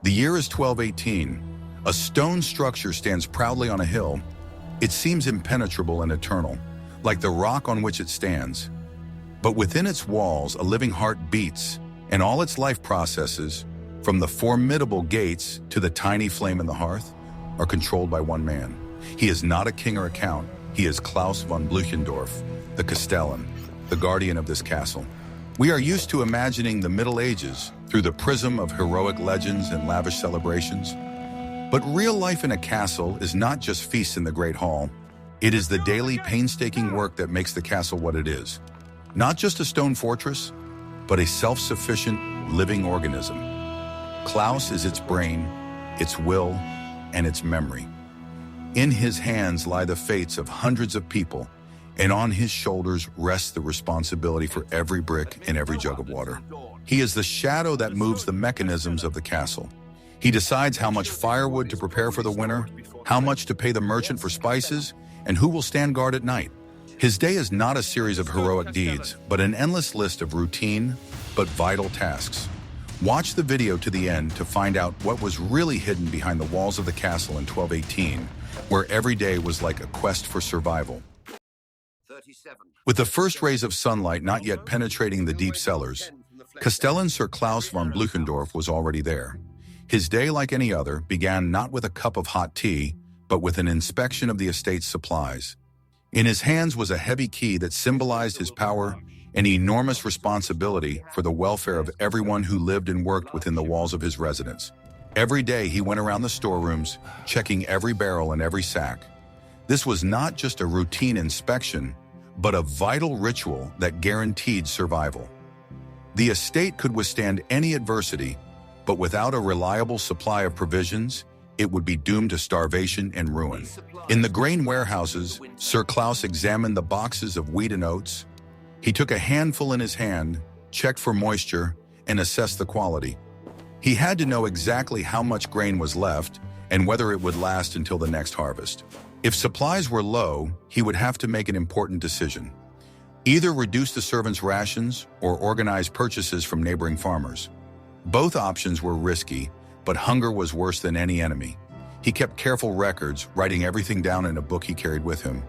The year is 1218. A stone structure stands proudly on a hill. It seems impenetrable and eternal, like the rock on which it stands. But within its walls, a living heart beats, and all its life processes, from the formidable gates to the tiny flame in the hearth, are controlled by one man. He is not a king or a count. He is Klaus von Bluchendorff, the Castellan, the guardian of this castle. We are used to imagining the Middle Ages through the prism of heroic legends and lavish celebrations. But real life in a castle is not just feasts in the Great Hall. It is the daily, painstaking work that makes the castle what it is. Not just a stone fortress, but a self-sufficient, living organism. Klaus is its brain, its will, and its memory. In his hands lie the fates of hundreds of people, and on his shoulders rests the responsibility for every brick and every jug of water. He is the shadow that moves the mechanisms of the castle. He decides how much firewood to prepare for the winter, how much to pay the merchant for spices, and who will stand guard at night. His day is not a series of heroic deeds, but an endless list of routine but vital tasks. Watch the video to the end to find out what was really hidden behind the walls of the castle in 1218, where every day was like a quest for survival. With the first rays of sunlight not yet penetrating the deep cellars, Castellan Sir Klaus von Bluchendorff was already there. His day, like any other, began not with a cup of hot tea, but with an inspection of the estate's supplies. In his hands was a heavy key that symbolized his power and enormous responsibility for the welfare of everyone who lived and worked within the walls of his residence. Every day he went around the storerooms, checking every barrel and every sack. This was not just a routine inspection, but a vital ritual that guaranteed survival. The estate could withstand any adversity, but without a reliable supply of provisions, it would be doomed to starvation and ruin. In the grain warehouses, Sir Klaus examined the boxes of wheat and oats. He took a handful in his hand, checked for moisture, and assessed the quality. He had to know exactly how much grain was left and whether it would last until the next harvest. If supplies were low, he would have to make an important decision. Either reduce the servants' rations or organize purchases from neighboring farmers. Both options were risky, but hunger was worse than any enemy. He kept careful records, writing everything down in a book he carried with him.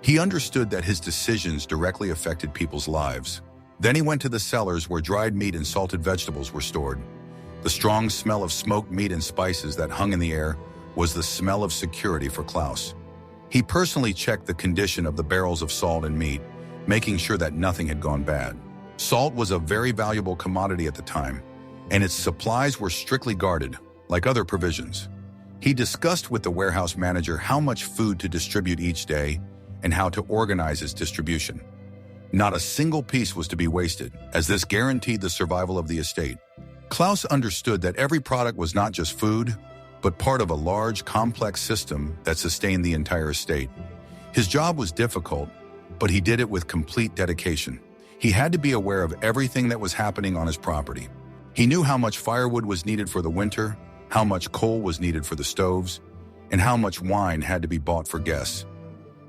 He understood that his decisions directly affected people's lives. Then he went to the cellars where dried meat and salted vegetables were stored. The strong smell of smoked meat and spices that hung in the air was the smell of security for Klaus. He personally checked the condition of the barrels of salt and meat, making sure that nothing had gone bad. Salt was a very valuable commodity at the time, and its supplies were strictly guarded, like other provisions. He discussed with the warehouse manager how much food to distribute each day and how to organize its distribution. Not a single piece was to be wasted, as this guaranteed the survival of the estate. Klaus understood that every product was not just food, but part of a large, complex system that sustained the entire estate. His job was difficult, but he did it with complete dedication. He had to be aware of everything that was happening on his property. He knew how much firewood was needed for the winter, how much coal was needed for the stoves, and how much wine had to be bought for guests.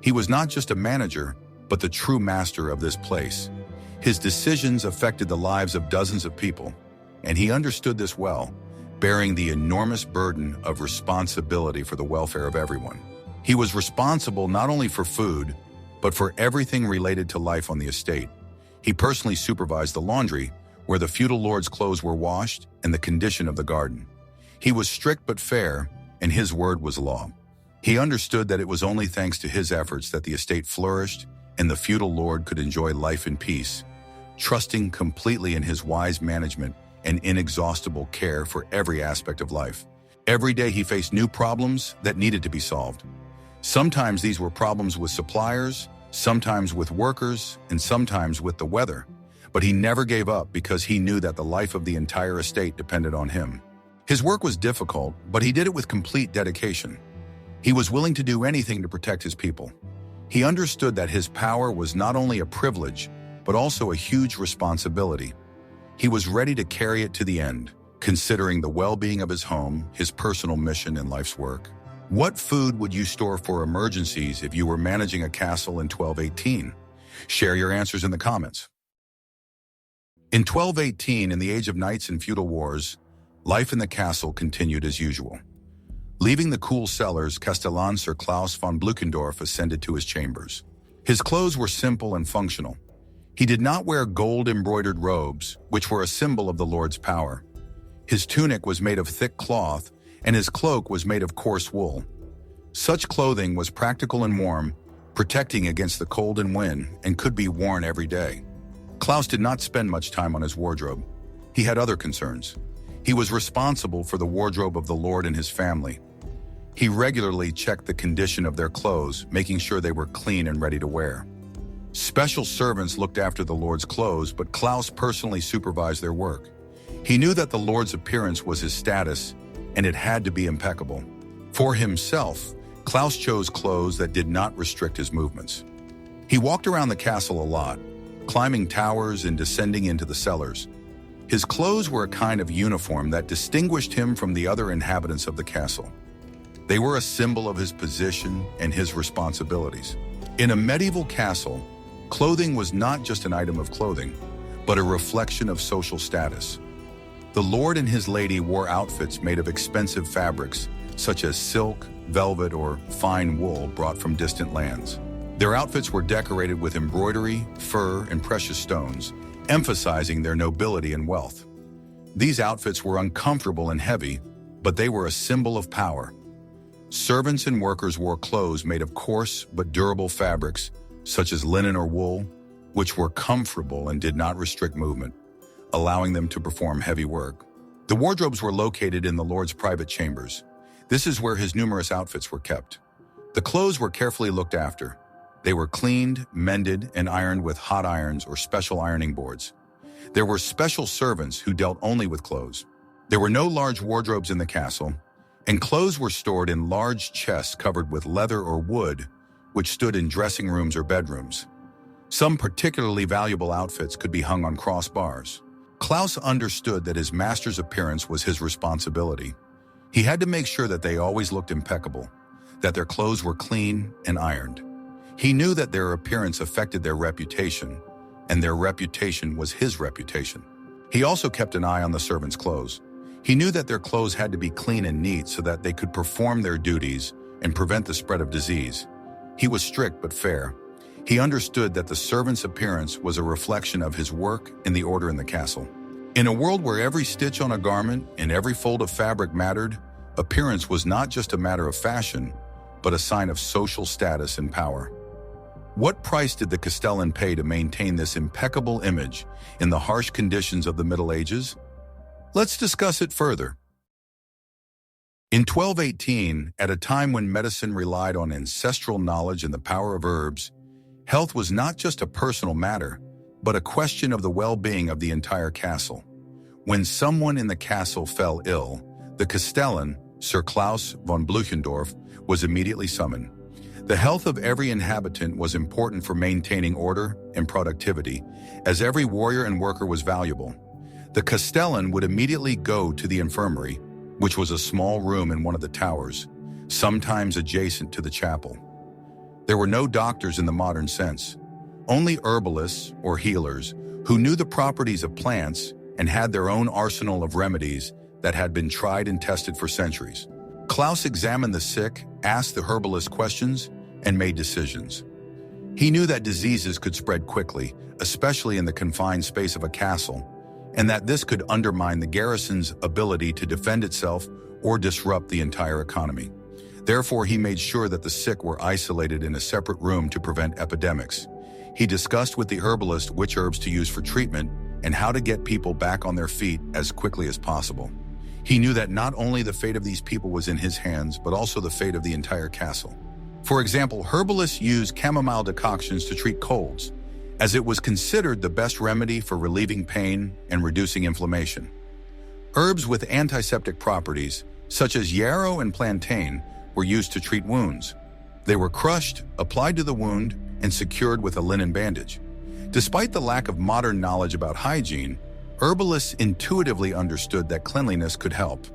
He was not just a manager, but the true master of this place. His decisions affected the lives of dozens of people, and he understood this well, bearing the enormous burden of responsibility for the welfare of everyone. He was responsible not only for food, but for everything related to life on the estate. He personally supervised the laundry, where the feudal lord's clothes were washed, and the condition of the garden. He was strict but fair, and his word was law. He understood that it was only thanks to his efforts that the estate flourished and the feudal lord could enjoy life in peace, trusting completely in his wise management and inexhaustible care for every aspect of life. Every day he faced new problems that needed to be solved. Sometimes these were problems with suppliers, sometimes with workers, and sometimes with the weather. But he never gave up because he knew that the life of the entire estate depended on him. His work was difficult, but he did it with complete dedication. He was willing to do anything to protect his people. He understood that his power was not only a privilege, but also a huge responsibility. He was ready to carry it to the end, considering the well-being of his home, his personal mission, and life's work. What food would you store for emergencies if you were managing a castle in 1218? Share your answers in the comments. In 1218, in the age of knights and feudal wars, Life in the castle continued as usual. Leaving the cool cellars, Castellan Sir Klaus von Bluchendorff ascended to his chambers. His clothes were simple and functional. He did not wear gold-embroidered robes, which were a symbol of the Lord's power. His tunic was made of thick cloth, and his cloak was made of coarse wool. Such clothing was practical and warm, protecting against the cold and wind, and could be worn every day. Klaus did not spend much time on his wardrobe. He had other concerns. He was responsible for the wardrobe of the Lord and his family. He regularly checked the condition of their clothes, making sure they were clean and ready to wear. Special servants looked after the Lord's clothes, but Klaus personally supervised their work. He knew that the Lord's appearance was his status, and it had to be impeccable. For himself, Klaus chose clothes that did not restrict his movements. He walked around the castle a lot, climbing towers and descending into the cellars. His clothes were a kind of uniform that distinguished him from the other inhabitants of the castle. They were a symbol of his position and his responsibilities. In a medieval castle, clothing was not just an item of clothing, but a reflection of social status. The Lord and his lady wore outfits made of expensive fabrics, such as silk, velvet, or fine wool brought from distant lands. Their outfits were decorated with embroidery, fur, and precious stones, emphasizing their nobility and wealth. These outfits were uncomfortable and heavy, but they were a symbol of power. Servants and workers wore clothes made of coarse but durable fabrics, such as linen or wool, which were comfortable and did not restrict movement, allowing them to perform heavy work. The wardrobes were located in the Lord's private chambers. This is where his numerous outfits were kept. The clothes were carefully looked after. They were cleaned, mended, and ironed with hot irons or special ironing boards. There were special servants who dealt only with clothes. There were no large wardrobes in the castle, and clothes were stored in large chests covered with leather or wood, which stood in dressing rooms or bedrooms. Some particularly valuable outfits could be hung on crossbars. Klaus understood that his master's appearance was his responsibility. He had to make sure that they always looked impeccable, that their clothes were clean and ironed. He knew that their appearance affected their reputation, and their reputation was his reputation. He also kept an eye on the servants' clothes. He knew that their clothes had to be clean and neat so that they could perform their duties and prevent the spread of disease. He was strict but fair. He understood that the servant's appearance was a reflection of his work and the order in the castle. In a world where every stitch on a garment and every fold of fabric mattered, appearance was not just a matter of fashion, but a sign of social status and power. What price did the Castellan pay to maintain this impeccable image in the harsh conditions of the Middle Ages? Let's discuss it further. In 1218, at a time when medicine relied on ancestral knowledge and the power of herbs, health was not just a personal matter, but a question of the well-being of the entire castle. When someone in the castle fell ill, the Castellan, Sir Klaus von Bluchendorff, was immediately summoned. The health of every inhabitant was important for maintaining order and productivity, as every warrior and worker was valuable. The Castellan would immediately go to the infirmary, which was a small room in one of the towers, sometimes adjacent to the chapel. There were no doctors in the modern sense, only herbalists or healers who knew the properties of plants and had their own arsenal of remedies that had been tried and tested for centuries. Klaus examined the sick, asked the herbalist questions, and made decisions. He knew that diseases could spread quickly, especially in the confined space of a castle, and that this could undermine the garrison's ability to defend itself or disrupt the entire economy. Therefore, he made sure that the sick were isolated in a separate room to prevent epidemics. He discussed with the herbalist which herbs to use for treatment and how to get people back on their feet as quickly as possible. He knew that not only the fate of these people was in his hands, but also the fate of the entire castle. For example, herbalists used chamomile decoctions to treat colds, as it was considered the best remedy for relieving pain and reducing inflammation. Herbs with antiseptic properties, such as yarrow and plantain, were used to treat wounds. They were crushed, applied to the wound, and secured with a linen bandage. Despite the lack of modern knowledge about hygiene, herbalists intuitively understood that cleanliness could help.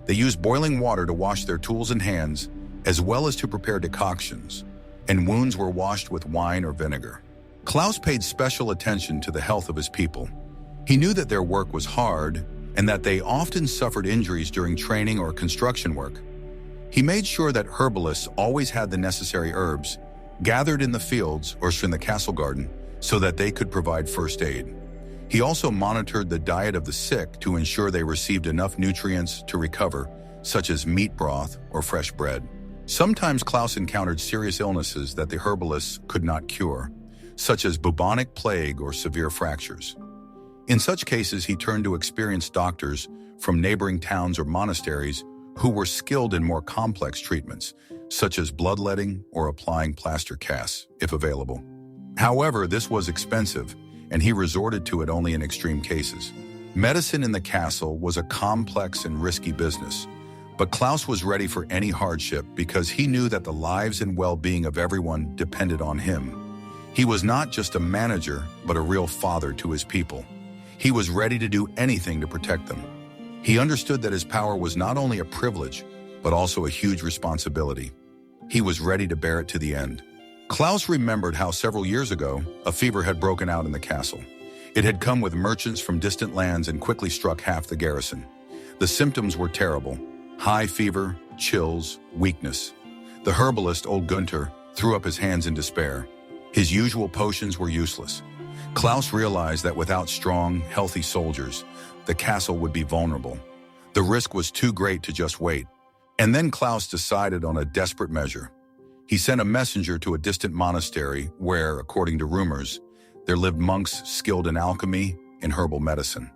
They used boiling water to wash their tools and hands, as well as to prepare decoctions, and wounds were washed with wine or vinegar. Klaus paid special attention to the health of his people. He knew that their work was hard, and that they often suffered injuries during training or construction work. He made sure that herbalists always had the necessary herbs gathered in the fields or in the castle garden so that they could provide first aid. He also monitored the diet of the sick to ensure they received enough nutrients to recover, such as meat broth or fresh bread. Sometimes Klaus encountered serious illnesses that the herbalists could not cure, such as bubonic plague or severe fractures. In such cases, he turned to experienced doctors from neighboring towns or monasteries who were skilled in more complex treatments, such as bloodletting or applying plaster casts, if available. However, this was expensive, and he resorted to it only in extreme cases. Medicine in the castle was a complex and risky business, but Klaus was ready for any hardship because he knew that the lives and well-being of everyone depended on him. He was not just a manager, but a real father to his people. He was ready to do anything to protect them. He understood that his power was not only a privilege, but also a huge responsibility. He was ready to bear it to the end. Klaus remembered how several years ago, a fever had broken out in the castle. It had come with merchants from distant lands and quickly struck half the garrison. The symptoms were terrible: high fever, chills, weakness. The herbalist, old Gunther, threw up his hands in despair. His usual potions were useless. Klaus realized that without strong, healthy soldiers, the castle would be vulnerable. The risk was too great to just wait. And then Klaus decided on a desperate measure. He sent a messenger to a distant monastery where, according to rumors, there lived monks skilled in alchemy and herbal medicine.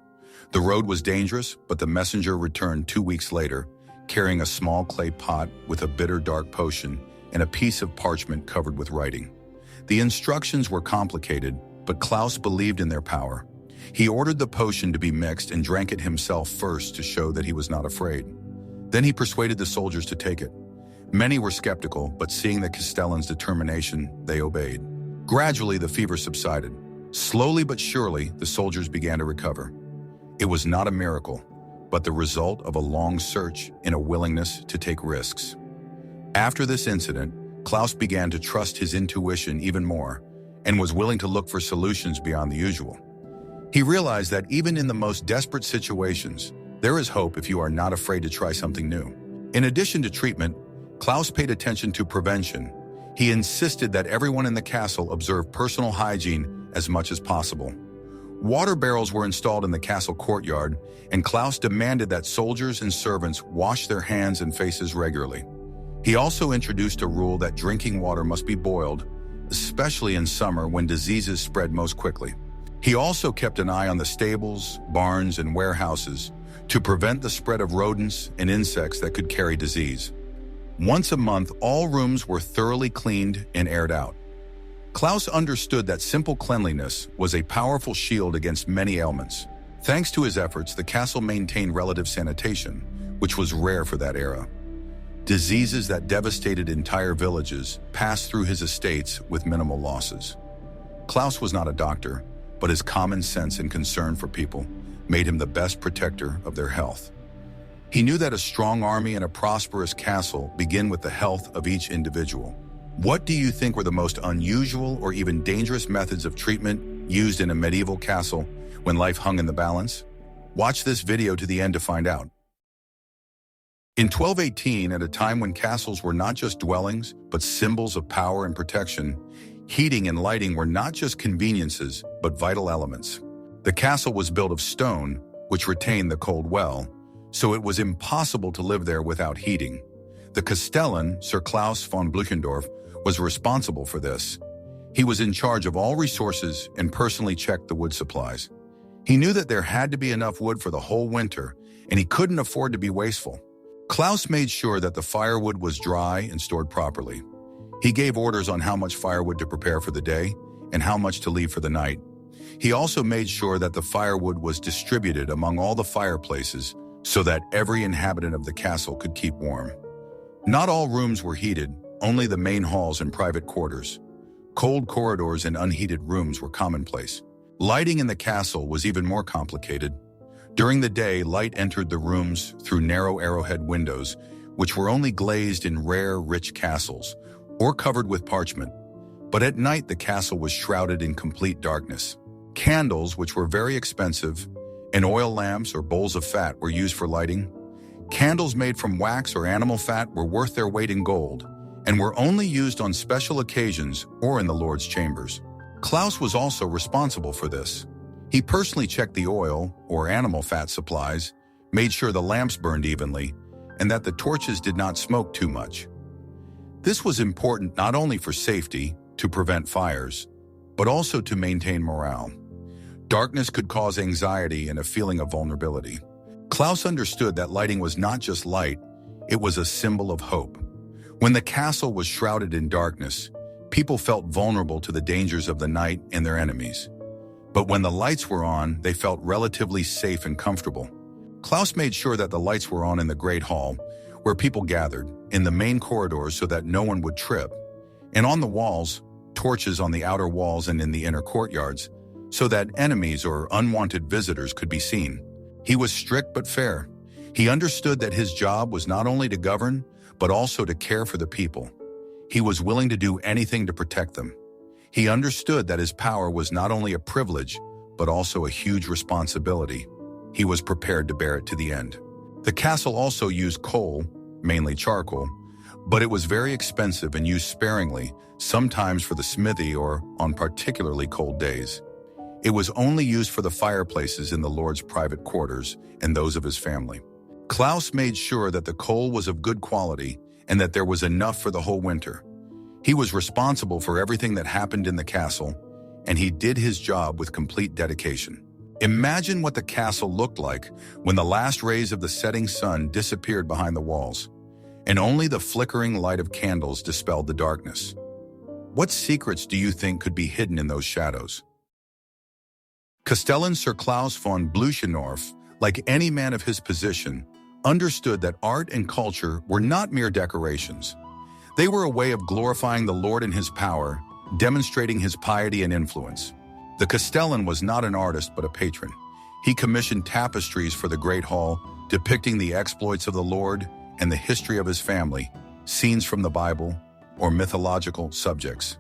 The road was dangerous, but the messenger returned 2 weeks later, carrying a small clay pot with a bitter dark potion and a piece of parchment covered with writing. The instructions were complicated, but Klaus believed in their power. He ordered the potion to be mixed and drank it himself first to show that he was not afraid. Then he persuaded the soldiers to take it. Many were skeptical, but seeing the Castellan's determination, they obeyed. Gradually, the fever subsided. Slowly but surely, the soldiers began to recover. It was not a miracle, but the result of a long search and a willingness to take risks. After this incident, Klaus began to trust his intuition even more and was willing to look for solutions beyond the usual. He realized that even in the most desperate situations, there is hope if you are not afraid to try something new. In addition to treatment, Klaus paid attention to prevention. He insisted that everyone in the castle observe personal hygiene as much as possible. Water barrels were installed in the castle courtyard, and Klaus demanded that soldiers and servants wash their hands and faces regularly. He also introduced a rule that drinking water must be boiled, especially in summer when diseases spread most quickly. He also kept an eye on the stables, barns, and warehouses to prevent the spread of rodents and insects that could carry disease. Once a month, all rooms were thoroughly cleaned and aired out. Klaus understood that simple cleanliness was a powerful shield against many ailments. Thanks to his efforts, the castle maintained relative sanitation, which was rare for that era. Diseases that devastated entire villages passed through his estates with minimal losses. Klaus was not a doctor, but his common sense and concern for people made him the best protector of their health. He knew that a strong army and a prosperous castle begin with the health of each individual. What do you think were the most unusual or even dangerous methods of treatment used in a medieval castle when life hung in the balance? Watch this video to the end to find out. In 1218, at a time when castles were not just dwellings, but symbols of power and protection, heating and lighting were not just conveniences, but vital elements. The castle was built of stone, which retained the cold well, so it was impossible to live there without heating. The Castellan, Sir Klaus von Blüchendorf, was responsible for this. He was in charge of all resources and personally checked the wood supplies. He knew that there had to be enough wood for the whole winter, and he couldn't afford to be wasteful. Klaus made sure that the firewood was dry and stored properly. He gave orders on how much firewood to prepare for the day and how much to leave for the night. He also made sure that the firewood was distributed among all the fireplaces so that every inhabitant of the castle could keep warm. Not all rooms were heated, only the main halls and private quarters. Cold corridors and unheated rooms were commonplace. Lighting in the castle was even more complicated. During the day, light entered the rooms through narrow arrowhead windows, which were only glazed in rare, rich castles, or covered with parchment. But at night, the castle was shrouded in complete darkness. Candles, which were very expensive and oil lamps or bowls of fat were used for lighting. Candles made from wax or animal fat were worth their weight in gold and were only used on special occasions or in the Lord's chambers. Klaus was also responsible for this. He personally checked the oil or animal fat supplies, made sure the lamps burned evenly, and that the torches did not smoke too much. This was important not only for safety, to prevent fires, but also to maintain morale. Darkness could cause anxiety and a feeling of vulnerability. Klaus understood that lighting was not just light, it was a symbol of hope. When the castle was shrouded in darkness, people felt vulnerable to the dangers of the night and their enemies. But when the lights were on, they felt relatively safe and comfortable. Klaus made sure that the lights were on in the Great Hall, where people gathered, in the main corridors so that no one would trip, and on the walls, torches on the outer walls and in the inner courtyards, so that enemies or unwanted visitors could be seen. He was strict but fair. He understood that his job was not only to govern, but also to care for the people. He was willing to do anything to protect them. He understood that his power was not only a privilege, but also a huge responsibility. He was prepared to bear it to the end. The castle also used coal, mainly charcoal, but it was very expensive and used sparingly, sometimes for the smithy or on particularly cold days. It was only used for the fireplaces in the Lord's private quarters and those of his family. Klaus made sure that the coal was of good quality and that there was enough for the whole winter. He was responsible for everything that happened in the castle, and he did his job with complete dedication. Imagine what the castle looked like when the last rays of the setting sun disappeared behind the walls, and only the flickering light of candles dispelled the darkness. What secrets do you think could be hidden in those shadows? Castellan Sir Klaus von Blüchenorf, like any man of his position, understood that art and culture were not mere decorations. They were a way of glorifying the Lord and his power, demonstrating his piety and influence. The Castellan was not an artist but a patron. He commissioned tapestries for the Great Hall, depicting the exploits of the Lord and the history of his family, scenes from the Bible, or mythological subjects.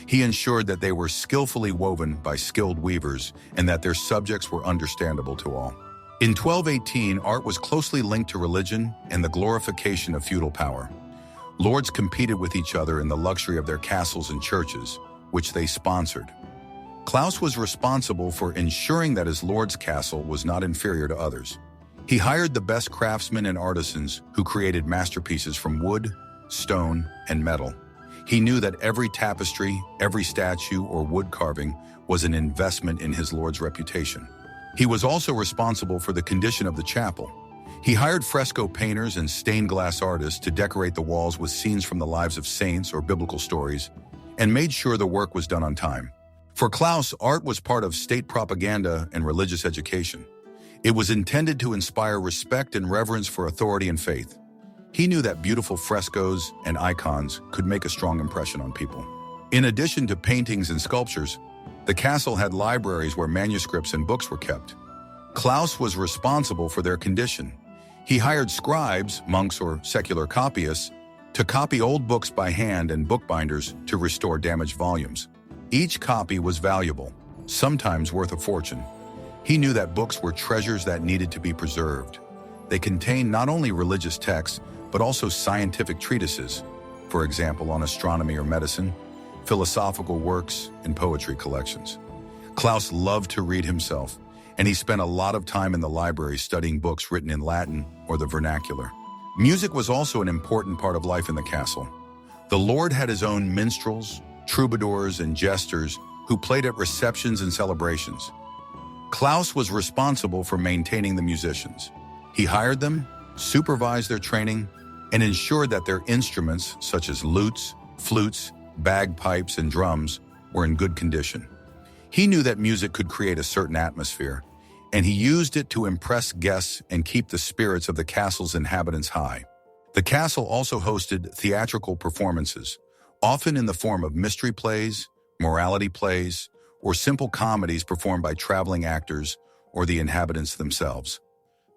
He ensured that they were skillfully woven by skilled weavers and that their subjects were understandable to all. In 1218, art was closely linked to religion and the glorification of feudal power. Lords competed with each other in the luxury of their castles and churches, which they sponsored. Klaus was responsible for ensuring that his lord's castle was not inferior to others. He hired the best craftsmen and artisans who created masterpieces from wood, stone, and metal. He knew that every tapestry, every statue, or wood carving was an investment in his lord's reputation. He was also responsible for the condition of the chapel. He hired fresco painters and stained glass artists to decorate the walls with scenes from the lives of saints or biblical stories, and made sure the work was done on time. For Klaus, art was part of state propaganda and religious education. It was intended to inspire respect and reverence for authority and faith. He knew that beautiful frescoes and icons could make a strong impression on people. In addition to paintings and sculptures, the castle had libraries where manuscripts and books were kept. Klaus was responsible for their condition. He hired scribes, monks or secular copyists, to copy old books by hand and bookbinders to restore damaged volumes. Each copy was valuable, sometimes worth a fortune. He knew that books were treasures that needed to be preserved. They contained not only religious texts, but also scientific treatises, for example, on astronomy or medicine, philosophical works, and poetry collections. Klaus loved to read himself, and he spent a lot of time in the library studying books written in Latin or the vernacular. Music was also an important part of life in the castle. The Lord had his own minstrels, troubadours, and jesters who played at receptions and celebrations. Klaus was responsible for maintaining the musicians. He hired them, supervised their training, and ensured that their instruments, such as lutes, flutes, bagpipes, and drums, were in good condition. He knew that music could create a certain atmosphere, and he used it to impress guests and keep the spirits of the castle's inhabitants high. The castle also hosted theatrical performances, often in the form of mystery plays, morality plays, or simple comedies performed by traveling actors or the inhabitants themselves.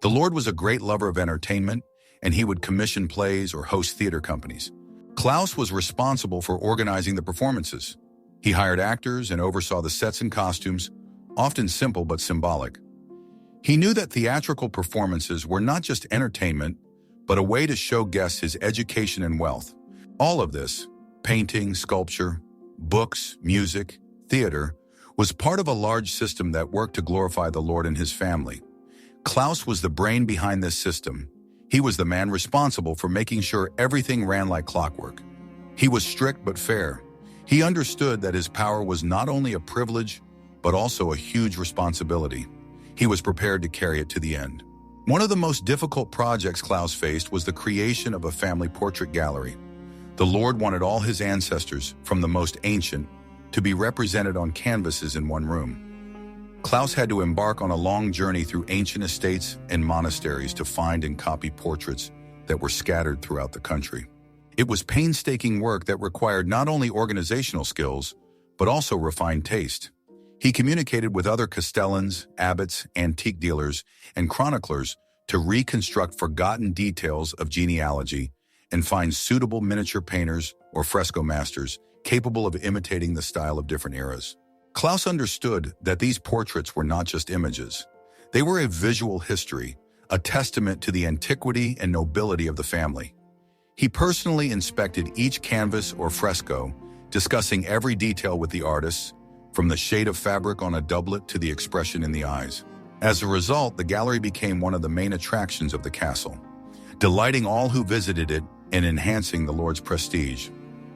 The Lord was a great lover of entertainment, and he would commission plays or host theater companies. Klaus was responsible for organizing the performances. He hired actors and oversaw the sets and costumes, often simple but symbolic. He knew that theatrical performances were not just entertainment, but a way to show guests his education and wealth. All of this, painting, sculpture, books, music, theater, was part of a large system that worked to glorify the Lord and his family. Klaus was the brain behind this system. He was the man responsible for making sure everything ran like clockwork. He was strict but fair. He understood that his power was not only a privilege, but also a huge responsibility. He was prepared to carry it to the end. One of the most difficult projects Klaus faced was the creation of a family portrait gallery. The Lord wanted all his ancestors, from the most ancient, to be represented on canvases in one room. Klaus had to embark on a long journey through ancient estates and monasteries to find and copy portraits that were scattered throughout the country. It was painstaking work that required not only organizational skills, but also refined taste. He communicated with other castellans, abbots, antique dealers, and chroniclers to reconstruct forgotten details of genealogy and find suitable miniature painters or fresco masters capable of imitating the style of different eras. Klaus understood that these portraits were not just images. They were a visual history, a testament to the antiquity and nobility of the family. He personally inspected each canvas or fresco, discussing every detail with the artists, from the shade of fabric on a doublet to the expression in the eyes. As a result, the gallery became one of the main attractions of the castle, delighting all who visited it and enhancing the Lord's prestige.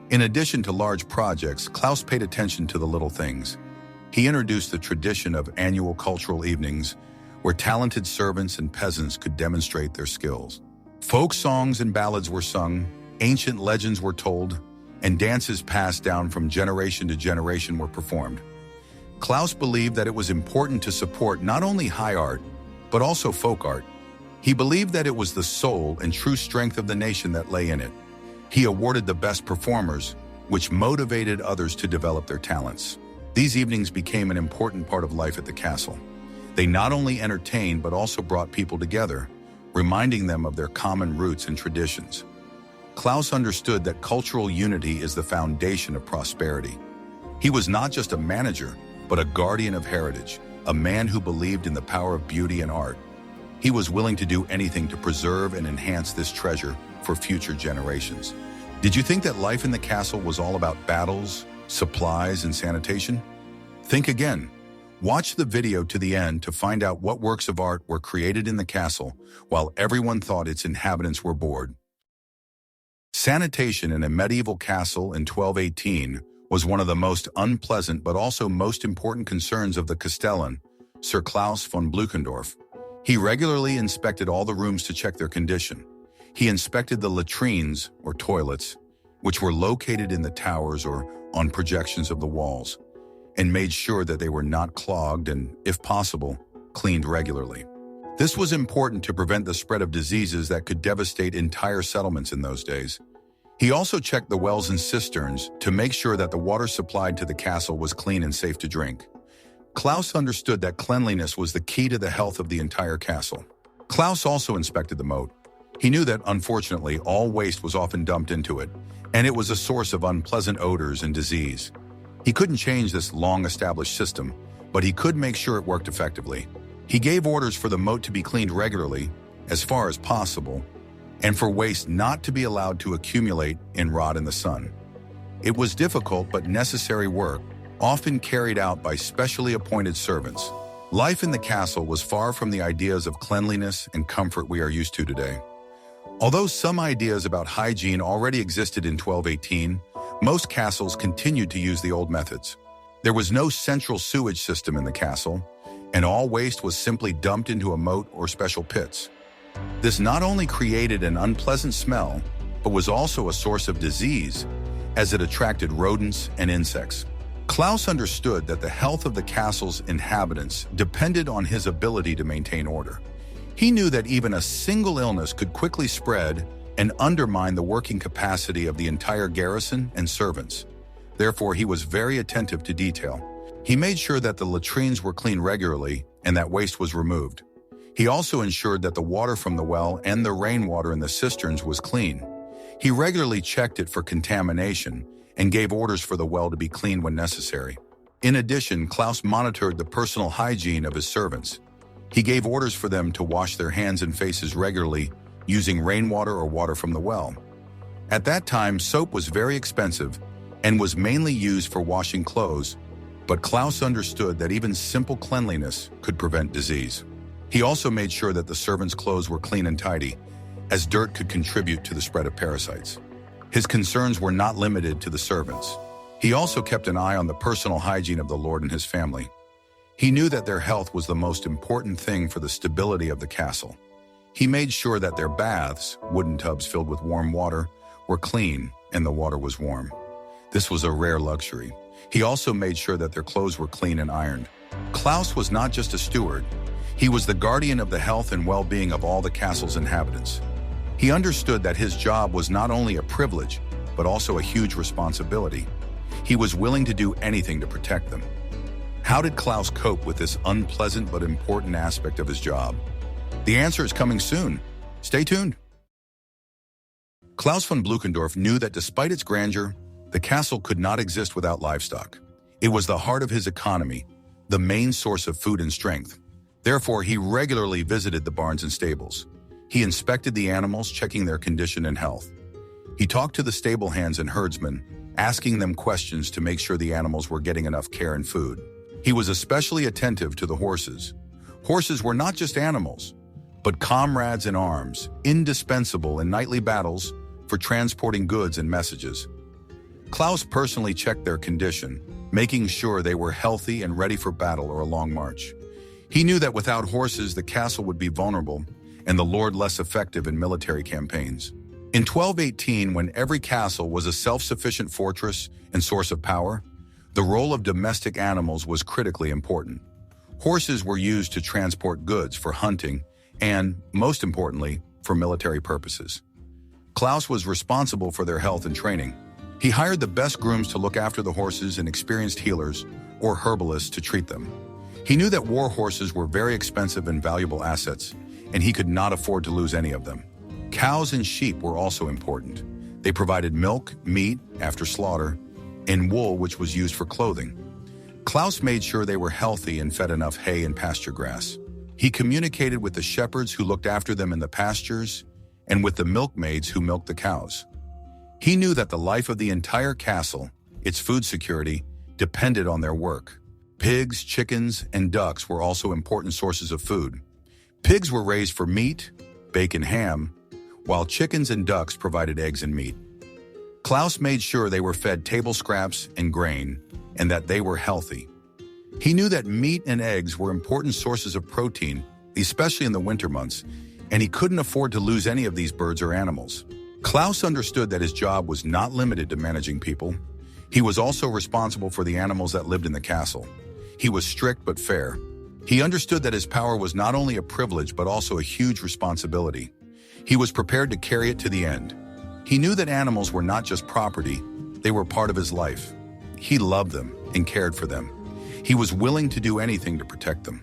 In addition to large projects, Klaus paid attention to the little things. He introduced the tradition of annual cultural evenings, where talented servants and peasants could demonstrate their skills. Folk songs and ballads were sung, ancient legends were told, and dances passed down from generation to generation were performed. Klaus believed that it was important to support not only high art, but also folk art. He believed that it was the soul and true strength of the nation that lay in it. He awarded the best performers, which motivated others to develop their talents. These evenings became an important part of life at the castle. They not only entertained but also brought people together, reminding them of their common roots and traditions. Klaus understood that cultural unity is the foundation of prosperity. He was not just a manager, but a guardian of heritage, a man who believed in the power of beauty and art. He was willing to do anything to preserve and enhance this treasure for future generations. Did you think that life in the castle was all about battles, supplies, and sanitation? Think again. Watch the video to the end to find out what works of art were created in the castle while everyone thought its inhabitants were bored. Sanitation in a medieval castle in 1218 was one of the most unpleasant but also most important concerns of the Castellan, Sir Klaus von Bluchendorff. He regularly inspected all the rooms to check their condition. He inspected the latrines, or toilets, which were located in the towers or on projections of the walls, and made sure that they were not clogged and, if possible, cleaned regularly. This was important to prevent the spread of diseases that could devastate entire settlements in those days. He also checked the wells and cisterns to make sure that the water supplied to the castle was clean and safe to drink. Klaus understood that cleanliness was the key to the health of the entire castle. Klaus also inspected the moat. He knew that, unfortunately, all waste was often dumped into it, and it was a source of unpleasant odors and disease. He couldn't change this long-established system, but he could make sure it worked effectively. He gave orders for the moat to be cleaned regularly, as far as possible, and for waste not to be allowed to accumulate and rot in the sun. It was difficult but necessary work, often carried out by specially appointed servants. Life in the castle was far from the ideas of cleanliness and comfort we are used to today. Although some ideas about hygiene already existed in 1218, most castles continued to use the old methods. There was no central sewage system in the castle, and all waste was simply dumped into a moat or special pits. This not only created an unpleasant smell, but was also a source of disease, as it attracted rodents and insects. Klaus understood that the health of the castle's inhabitants depended on his ability to maintain order. He knew that even a single illness could quickly spread and undermine the working capacity of the entire garrison and servants. Therefore, he was very attentive to detail. He made sure that the latrines were cleaned regularly and that waste was removed. He also ensured that the water from the well and the rainwater in the cisterns was clean. He regularly checked it for contamination and gave orders for the well to be cleaned when necessary. In addition, Klaus monitored the personal hygiene of his servants. He gave orders for them to wash their hands and faces regularly using rainwater or water from the well. At that time, soap was very expensive and was mainly used for washing clothes, but Klaus understood that even simple cleanliness could prevent disease. He also made sure that the servants' clothes were clean and tidy, as dirt could contribute to the spread of parasites. His concerns were not limited to the servants. He also kept an eye on the personal hygiene of the Lord and his family. He knew that their health was the most important thing for the stability of the castle. He made sure that their baths, wooden tubs filled with warm water, were clean and the water was warm. This was a rare luxury. He also made sure that their clothes were clean and ironed. Klaus was not just a steward. He was the guardian of the health and well-being of all the castle's inhabitants. He understood that his job was not only a privilege, but also a huge responsibility. He was willing to do anything to protect them. How did Klaus cope with this unpleasant but important aspect of his job? The answer is coming soon. Stay tuned. Klaus von Bluchendorf knew that despite its grandeur, the castle could not exist without livestock. It was the heart of his economy, the main source of food and strength. Therefore, he regularly visited the barns and stables. He inspected the animals, checking their condition and health. He talked to the stable hands and herdsmen, asking them questions to make sure the animals were getting enough care and food. He was especially attentive to the horses. Horses were not just animals, but comrades in arms, indispensable in nightly battles for transporting goods and messages. Klaus personally checked their condition, making sure they were healthy and ready for battle or a long march. He knew that without horses, the castle would be vulnerable and the Lord less effective in military campaigns. In 1218, when every castle was a self-sufficient fortress and source of power, the role of domestic animals was critically important. Horses were used to transport goods for hunting and, most importantly, for military purposes. Klaus was responsible for their health and training. He hired the best grooms to look after the horses and experienced healers or herbalists to treat them. He knew that war horses were very expensive and valuable assets, and he could not afford to lose any of them. Cows and sheep were also important. They provided milk, meat after slaughter, and wool, which was used for clothing. Klaus made sure they were healthy and fed enough hay and pasture grass. He communicated with the shepherds who looked after them in the pastures and with the milkmaids who milked the cows. He knew that the life of the entire castle, its food security, depended on their work. Pigs, chickens, and ducks were also important sources of food. Pigs were raised for meat, bacon, ham, while chickens and ducks provided eggs and meat. Klaus made sure they were fed table scraps and grain, and that they were healthy. He knew that meat and eggs were important sources of protein, especially in the winter months, and he couldn't afford to lose any of these birds or animals. Klaus understood that his job was not limited to managing people. He was also responsible for the animals that lived in the castle. He was strict but fair. He understood that his power was not only a privilege but also a huge responsibility. He was prepared to carry it to the end. He knew that animals were not just property, they were part of his life. He loved them and cared for them. He was willing to do anything to protect them.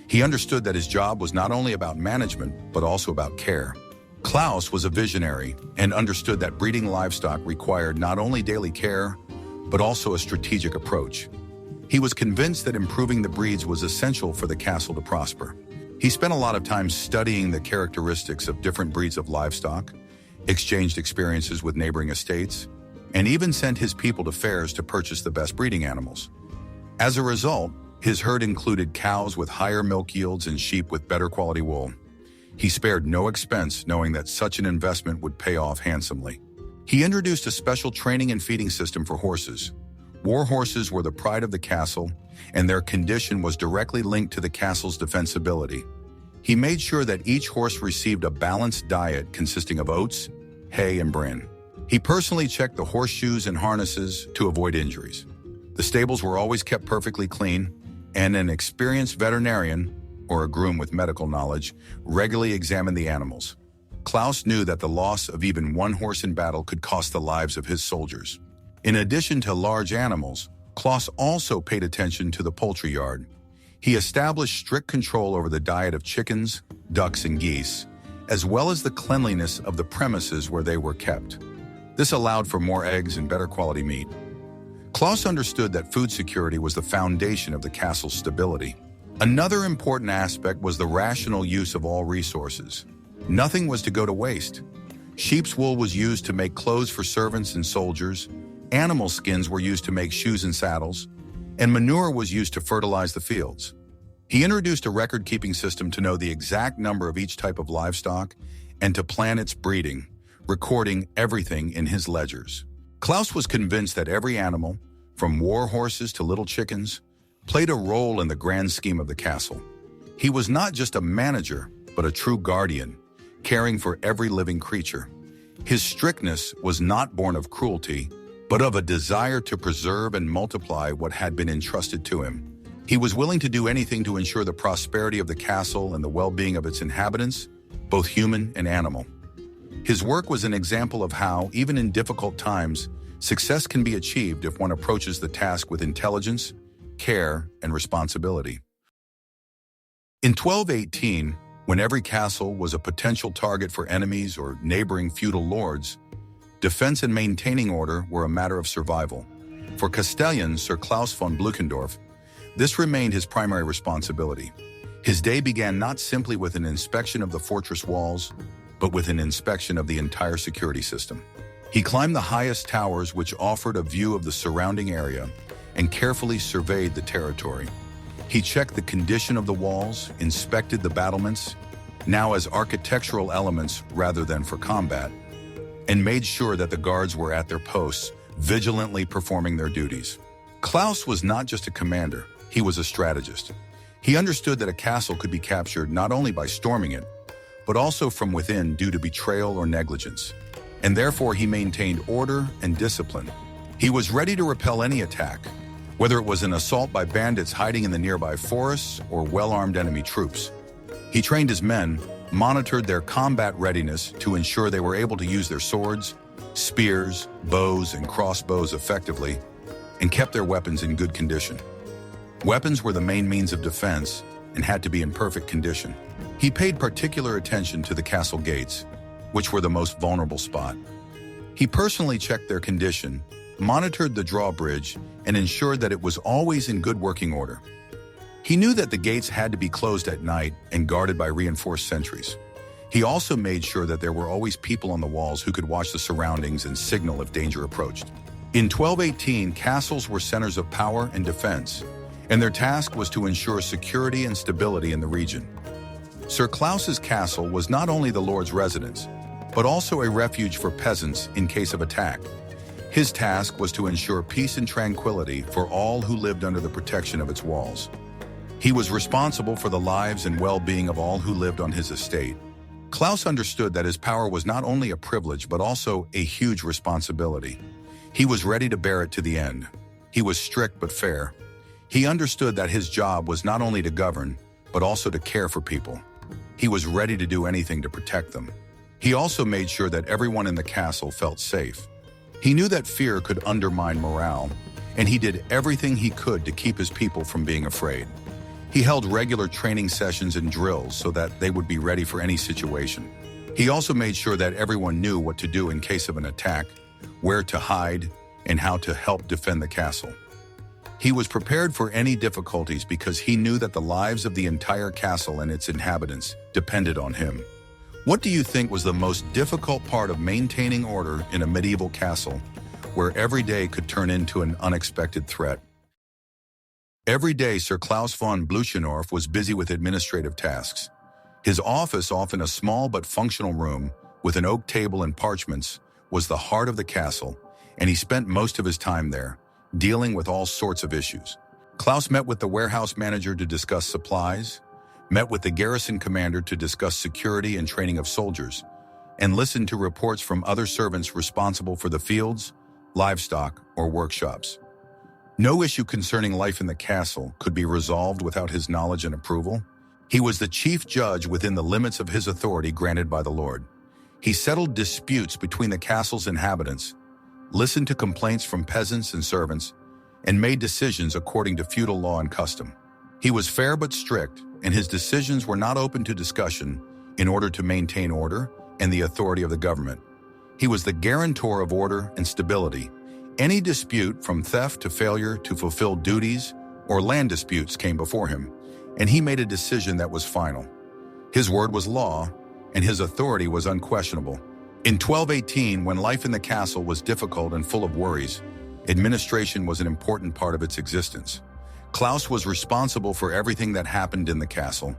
He understood that his job was not only about management, but also about care. Klaus was a visionary and understood that breeding livestock required not only daily care, but also a strategic approach. He was convinced that improving the breeds was essential for the castle to prosper. He spent a lot of time studying the characteristics of different breeds of livestock, exchanged experiences with neighboring estates, and even sent his people to fairs to purchase the best breeding animals. As a result, his herd included cows with higher milk yields and sheep with better quality wool. He spared no expense, knowing that such an investment would pay off handsomely. He introduced a special training and feeding system for horses. War horses were the pride of the castle, and their condition was directly linked to the castle's defensibility. He made sure that each horse received a balanced diet consisting of oats, hay, and bran. He personally checked the horseshoes and harnesses to avoid injuries. The stables were always kept perfectly clean, and an experienced veterinarian, or a groom with medical knowledge, regularly examined the animals. Klaus knew that the loss of even one horse in battle could cost the lives of his soldiers. In addition to large animals, Klaus also paid attention to the poultry yard. He established strict control over the diet of chickens, ducks, and geese, as well as the cleanliness of the premises where they were kept. This allowed for more eggs and better quality meat. Klaus understood that food security was the foundation of the castle's stability. Another important aspect was the rational use of all resources. Nothing was to go to waste. Sheep's wool was used to make clothes for servants and soldiers, animal skins were used to make shoes and saddles, and manure was used to fertilize the fields. He introduced a record-keeping system to know the exact number of each type of livestock and to plan its breeding, recording everything in his ledgers. Klaus was convinced that every animal, from war horses to little chickens, played a role in the grand scheme of the castle. He was not just a manager, but a true guardian, caring for every living creature. His strictness was not born of cruelty, but of a desire to preserve and multiply what had been entrusted to him. He was willing to do anything to ensure the prosperity of the castle and the well-being of its inhabitants, both human and animal. His work was an example of how, even in difficult times, success can be achieved if one approaches the task with intelligence, care, and responsibility. In 1218, when every castle was a potential target for enemies or neighboring feudal lords, defense and maintaining order were a matter of survival. For Castellan Sir Klaus von Bluchendorff, this remained his primary responsibility. His day began not simply with an inspection of the fortress walls, but with an inspection of the entire security system. He climbed the highest towers which offered a view of the surrounding area and carefully surveyed the territory. He checked the condition of the walls, inspected the battlements, now as architectural elements rather than for combat, and made sure that the guards were at their posts, vigilantly performing their duties. Klaus was not just a commander, he was a strategist. He understood that a castle could be captured not only by storming it, but also from within due to betrayal or negligence. And therefore he maintained order and discipline. He was ready to repel any attack, whether it was an assault by bandits hiding in the nearby forests or well-armed enemy troops. He trained his men, monitored their combat readiness to ensure they were able to use their swords, spears, bows, and crossbows effectively, and kept their weapons in good condition. Weapons were the main means of defense and had to be in perfect condition. He paid particular attention to the castle gates, which were the most vulnerable spot. He personally checked their condition, monitored the drawbridge, and ensured that it was always in good working order. He knew that the gates had to be closed at night and guarded by reinforced sentries. He also made sure that there were always people on the walls who could watch the surroundings and signal if danger approached. In 1218, castles were centers of power and defense, and their task was to ensure security and stability in the region. Sir Klaus's castle was not only the lord's residence, but also a refuge for peasants in case of attack. His task was to ensure peace and tranquility for all who lived under the protection of its walls. He was responsible for the lives and well-being of all who lived on his estate. Klaus understood that his power was not only a privilege but also a huge responsibility. He was ready to bear it to the end. He was strict but fair. He understood that his job was not only to govern, but also to care for people. He was ready to do anything to protect them. He also made sure that everyone in the castle felt safe. He knew that fear could undermine morale, and he did everything he could to keep his people from being afraid. He held regular training sessions and drills so that they would be ready for any situation. He also made sure that everyone knew what to do in case of an attack, where to hide, and how to help defend the castle. He was prepared for any difficulties because he knew that the lives of the entire castle and its inhabitants depended on him. What do you think was the most difficult part of maintaining order in a medieval castle, where every day could turn into an unexpected threat? Every day, Sir Klaus von Bluchendorff was busy with administrative tasks. His office, often a small but functional room with an oak table and parchments, was the heart of the castle, and he spent most of his time there, dealing with all sorts of issues. Klaus met with the warehouse manager to discuss supplies, met with the garrison commander to discuss security and training of soldiers, and listened to reports from other servants responsible for the fields, livestock, or workshops. No issue concerning life in the castle could be resolved without his knowledge and approval. He was the chief judge within the limits of his authority granted by the Lord. He settled disputes between the castle's inhabitants, listened to complaints from peasants and servants, and made decisions according to feudal law and custom. He was fair but strict, and his decisions were not open to discussion in order to maintain order and the authority of the government. He was the guarantor of order and stability. Any dispute, from theft to failure to fulfill duties or land disputes, came before him, and he made a decision that was final. His word was law, and his authority was unquestionable. In 1218, when life in the castle was difficult and full of worries, administration was an important part of its existence. Klaus was responsible for everything that happened in the castle,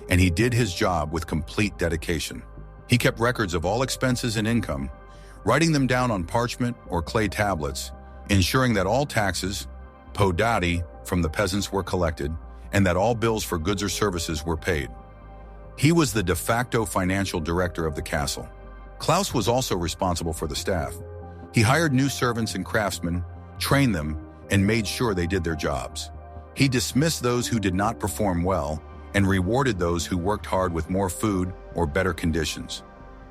and he did his job with complete dedication. He kept records of all expenses and income, writing them down on parchment or clay tablets, ensuring that all taxes, podati, from the peasants were collected, and that all bills for goods or services were paid. He was the de facto financial director of the castle. Klaus was also responsible for the staff. He hired new servants and craftsmen, trained them, and made sure they did their jobs. He dismissed those who did not perform well and rewarded those who worked hard with more food or better conditions.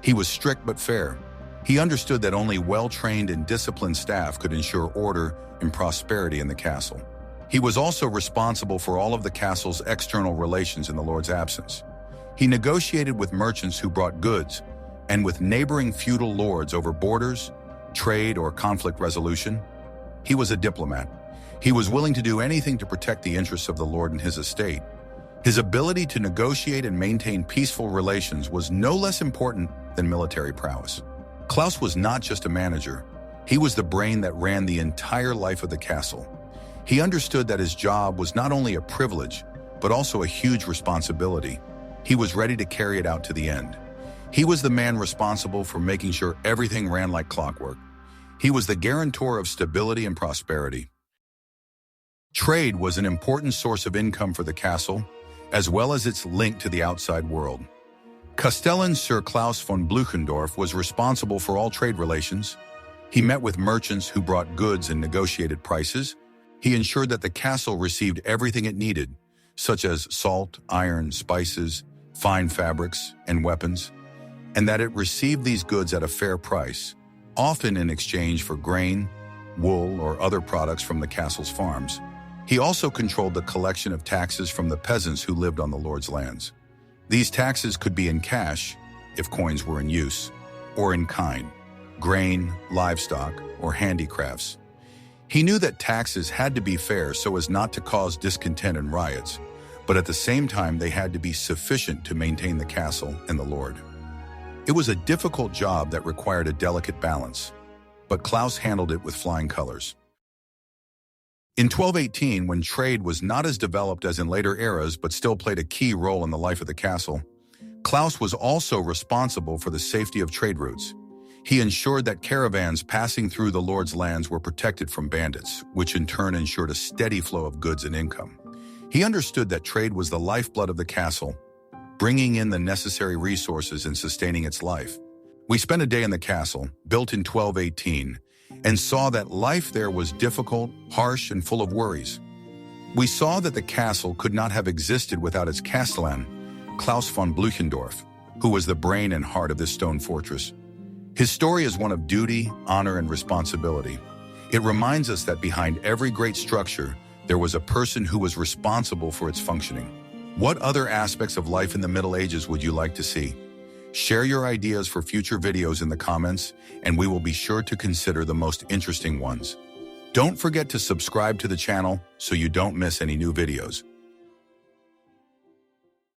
He was strict but fair. He understood that only well-trained and disciplined staff could ensure order and prosperity in the castle. He was also responsible for all of the castle's external relations in the Lord's absence. He negotiated with merchants who brought goods and with neighboring feudal lords over borders, trade, or conflict resolution. He was a diplomat. He was willing to do anything to protect the interests of the Lord and his estate. His ability to negotiate and maintain peaceful relations was no less important than military prowess. Klaus was not just a manager. He was the brain that ran the entire life of the castle. He understood that his job was not only a privilege, but also a huge responsibility. He was ready to carry it out to the end. He was the man responsible for making sure everything ran like clockwork. He was the guarantor of stability and prosperity. Trade was an important source of income for the castle, as well as its link to the outside world. Castellan Sir Klaus von Bluchendorff was responsible for all trade relations. He met with merchants who brought goods and negotiated prices. He ensured that the castle received everything it needed, such as salt, iron, spices, fine fabrics, and weapons, and that it received these goods at a fair price, often in exchange for grain, wool, or other products from the castle's farms. He also controlled the collection of taxes from the peasants who lived on the Lord's lands. These taxes could be in cash, if coins were in use, or in kind, grain, livestock, or handicrafts. He knew that taxes had to be fair so as not to cause discontent and riots, but at the same time they had to be sufficient to maintain the castle and the Lord. It was a difficult job that required a delicate balance, but Klaus handled it with flying colors. In 1218, when trade was not as developed as in later eras but still played a key role in the life of the castle, Klaus was also responsible for the safety of trade routes. He ensured that caravans passing through the Lord's lands were protected from bandits, which in turn ensured a steady flow of goods and income. He understood that trade was the lifeblood of the castle, bringing in the necessary resources and sustaining its life. We spent a day in the castle, built in 1218, and saw that life there was difficult, harsh, and full of worries. We saw that the castle could not have existed without its castellan, Klaus von Bluchendorff, who was the brain and heart of this stone fortress. His story is one of duty, honor, and responsibility. It reminds us that behind every great structure, there was a person who was responsible for its functioning. What other aspects of life in the Middle Ages would you like to see? Share your ideas for future videos in the comments, and we will be sure to consider the most interesting ones. Don't forget to subscribe to the channel so you don't miss any new videos.